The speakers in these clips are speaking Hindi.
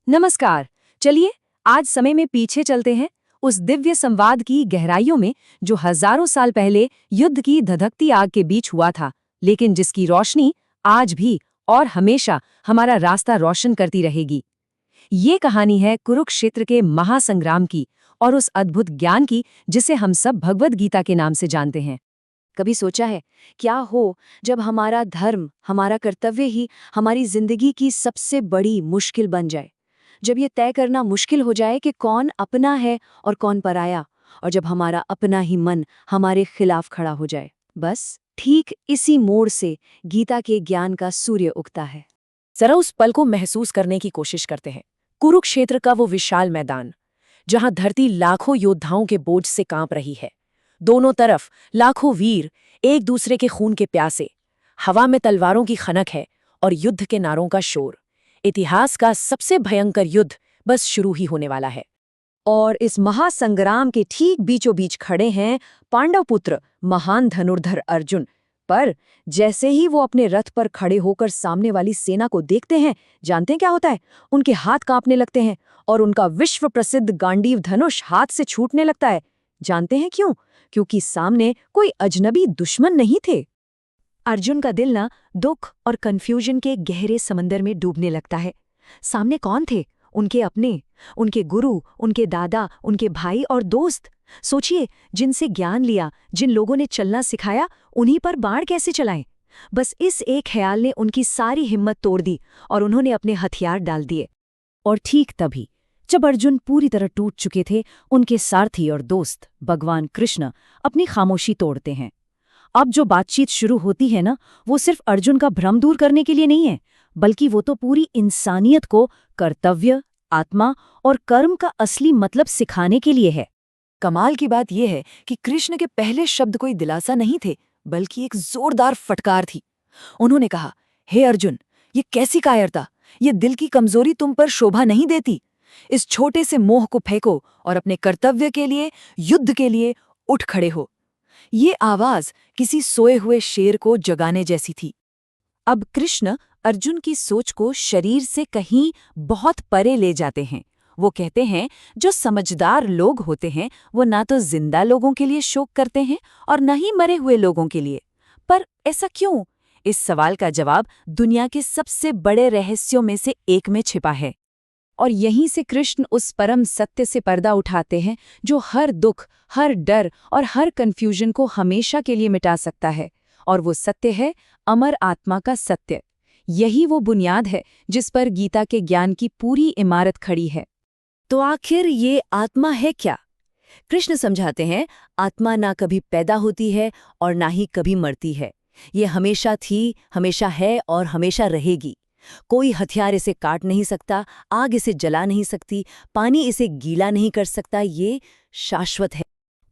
नमस्कार। चलिए आज समय में पीछे चलते हैं उस दिव्य संवाद की गहराइयों में जो हजारों साल पहले युद्ध की धधकती आग के बीच हुआ था, लेकिन जिसकी रोशनी आज भी और हमेशा हमारा रास्ता रोशन करती रहेगी। ये कहानी है कुरुक्षेत्र के महासंग्राम की और उस अद्भुत ज्ञान की जिसे हम सब भगवद गीता के नाम से जानते हैं। कभी सोचा है क्या हो जब हमारा धर्म, हमारा कर्तव्य ही हमारी जिंदगी की सबसे बड़ी मुश्किल बन जाए? जब ये तय करना मुश्किल हो जाए कि कौन अपना है और कौन पराया, और जब हमारा अपना ही मन हमारे खिलाफ खड़ा हो जाए। बस ठीक इसी मोड़ से गीता के ज्ञान का सूर्य उगता है। जरा उस पल को महसूस करने की कोशिश करते हैं। कुरुक्षेत्र का वो विशाल मैदान, जहां धरती लाखों योद्धाओं के बोझ से कांप रही है। दोनों तरफ लाखों वीर, एक दूसरे के खून के प्यासे। हवा में तलवारों की खनक है और युद्ध के नारों का शोर। इतिहास का सबसे भयंकर युद्ध बस शुरू ही होने वाला है। और इस महासंग्राम के ठीक बीचों बीच खड़े हैं पांडव पुत्र महान धनुर्धर अर्जुन। पर जैसे ही वो अपने रथ पर खड़े होकर सामने वाली सेना को देखते हैं, जानते हैं क्या होता है? उनके हाथ कांपने लगते हैं और उनका विश्व प्रसिद्ध गांडीव धनुष हाथ से छूटने लगता है। जानते हैं क्यों? क्योंकि सामने कोई अजनबी दुश्मन नहीं थे। अर्जुन का दिल ना दुख और कंफ्यूजन के गहरे समंदर में डूबने लगता है। सामने कौन थे? उनके अपने, उनके गुरु, उनके दादा, उनके भाई और दोस्त। सोचिए, जिनसे ज्ञान लिया, जिन लोगों ने चलना सिखाया, उन्हीं पर बाण कैसे चलाएं? बस इस एक ख्याल ने उनकी सारी हिम्मत तोड़ दी और उन्होंने अपने हथियार डाल दिए। और ठीक तभी, जब अर्जुन पूरी तरह टूट चुके थे, उनके सारथी और दोस्त भगवान कृष्ण अपनी खामोशी तोड़ते हैं। अब जो बातचीत शुरू होती है ना, वो सिर्फ अर्जुन का भ्रम दूर करने के लिए नहीं है, बल्कि वो तो पूरी इंसानियत को कर्तव्य, आत्मा और कर्म का असली मतलब सिखाने के लिए है। कमाल की बात यह है कि कृष्ण के पहले शब्द कोई दिलासा नहीं थे, बल्कि एक जोरदार फटकार थी। उन्होंने कहा, हे अर्जुन, ये कैसी कायरता, ये दिल की कमजोरी तुम पर शोभा नहीं देती। इस छोटे से मोह को फेंको और अपने कर्तव्य के लिए, युद्ध के लिए उठ खड़े हो। ये आवाज किसी सोए हुए शेर को जगाने जैसी थी। अब कृष्ण अर्जुन की सोच को शरीर से कहीं बहुत परे ले जाते हैं। वो कहते हैं, जो समझदार लोग होते हैं वो ना तो जिंदा लोगों के लिए शोक करते हैं और न ही मरे हुए लोगों के लिए। पर ऐसा क्यों? इस सवाल का जवाब दुनिया के सबसे बड़े रहस्यों में से एक में छिपा है। और यहीं से कृष्ण उस परम सत्य से पर्दा उठाते हैं जो हर दुख, हर डर और हर कन्फ्यूजन को हमेशा के लिए मिटा सकता है। और वो सत्य है अमर आत्मा का सत्य। यही वो बुनियाद है जिस पर गीता के ज्ञान की पूरी इमारत खड़ी है। तो आखिर ये आत्मा है क्या? कृष्ण समझाते हैं, आत्मा ना कभी पैदा होती है और ना ही कभी मरती है। ये हमेशा थी, हमेशा है और हमेशा रहेगी। कोई हथियार इसे काट नहीं सकता, आग इसे जला नहीं सकती, पानी इसे गीला नहीं कर सकता। ये शाश्वत है।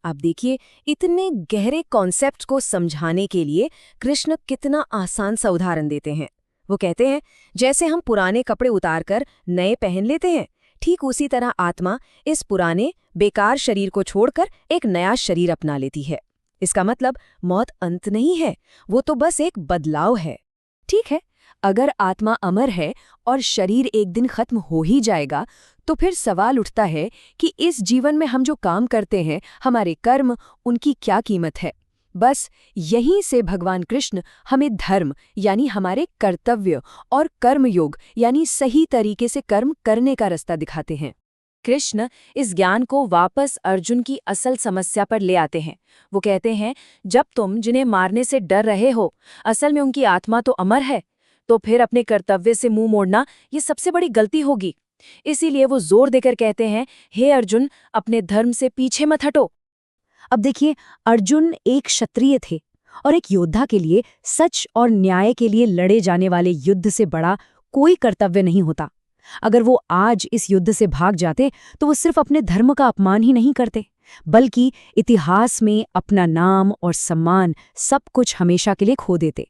अब देखिए, इतने गहरे कॉन्सेप्ट को समझाने के लिए कृष्ण कितना आसान सा उदाहरण देते हैं। वो कहते हैं, जैसे हम पुराने कपड़े उतारकर नए पहन लेते हैं, ठीक उसी तरह आत्मा इस पुराने बेकार शरीर को छोड़कर एक नया शरीर अपना लेती है। इसका मतलब मौत अंत नहीं है, वो तो बस एक बदलाव है। ठीक है, अगर आत्मा अमर है और शरीर एक दिन खत्म हो ही जाएगा, तो फिर सवाल उठता है कि इस जीवन में हम जो काम करते हैं, हमारे कर्म, उनकी क्या कीमत है? बस यहीं से भगवान कृष्ण हमें धर्म यानी हमारे कर्तव्य और कर्मयोग यानी सही तरीके से कर्म करने का रास्ता दिखाते हैं। कृष्ण इस ज्ञान को वापस अर्जुन की असल समस्या पर ले आते हैं। वो कहते हैं, जब तुम जिन्हें मारने से डर रहे हो, असल में उनकी आत्मा तो अमर है, तो फिर अपने कर्तव्य से मुंह मोड़ना ये सबसे बड़ी गलती होगी। इसीलिए वो जोर देकर कहते हैं, हे अर्जुन, अपने धर्म से पीछे मत हटो। अब देखिए, अर्जुन एक क्षत्रिय थे और एक योद्धा के लिए सच और न्याय के लिए लड़े जाने वाले युद्ध से बड़ा कोई कर्तव्य नहीं होता। अगर वो आज इस युद्ध से भाग जाते तो वो सिर्फ अपने धर्म का अपमान ही नहीं करते, बल्कि इतिहास में अपना नाम और सम्मान सब कुछ हमेशा के लिए खो देते।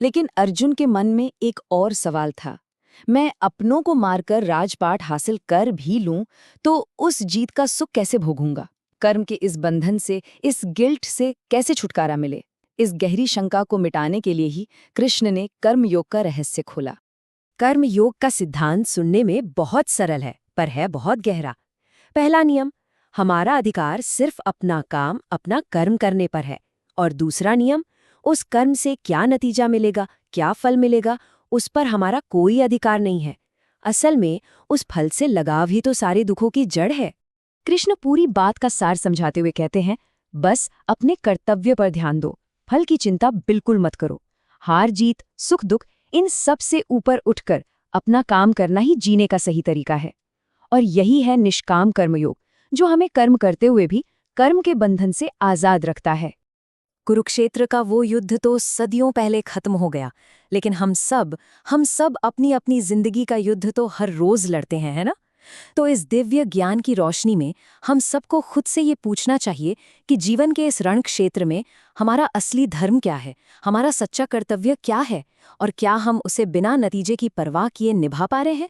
लेकिन अर्जुन के मन में एक और सवाल था, मैं अपनों को मारकर राजपाट हासिल कर भी लूं तो उस जीत का सुख कैसे भोगूंगा? कर्म के इस बंधन से, इस गिल्ट से कैसे छुटकारा मिले? इस गहरी शंका को मिटाने के लिए ही कृष्ण ने कर्मयोग का रहस्य खोला। कर्म योग का सिद्धांत सुनने में बहुत सरल है, पर है बहुत गहरा। पहला नियम, हमारा अधिकार सिर्फ अपना काम, अपना कर्म करने पर है। और दूसरा नियम, उस कर्म से क्या नतीजा मिलेगा, क्या फल मिलेगा, उस पर हमारा कोई अधिकार नहीं है। असल में उस फल से लगाव ही तो सारे दुखों की जड़ है। कृष्ण पूरी बात का सार समझाते हुए कहते हैं, बस अपने कर्तव्य पर ध्यान दो, फल की चिंता बिल्कुल मत करो। हार जीत, सुख दुख, इन सब से ऊपर उठकर अपना काम करना ही जीने का सही तरीका है। और यही है निष्काम कर्मयोग, जो हमें कर्म करते हुए भी कर्म के बंधन से आजाद रखता है। कुरुक्षेत्र का वो युद्ध तो सदियों पहले खत्म हो गया, लेकिन हम सब अपनी अपनी जिंदगी का युद्ध तो हर रोज लड़ते हैं, है ना? तो इस दिव्य ज्ञान की रोशनी में हम सबको खुद से ये पूछना चाहिए कि जीवन के इस रण क्षेत्र में हमारा असली धर्म क्या है, हमारा सच्चा कर्तव्य क्या है, और क्या हम उसे बिना नतीजे की परवाह किए निभा पा रहे हैं?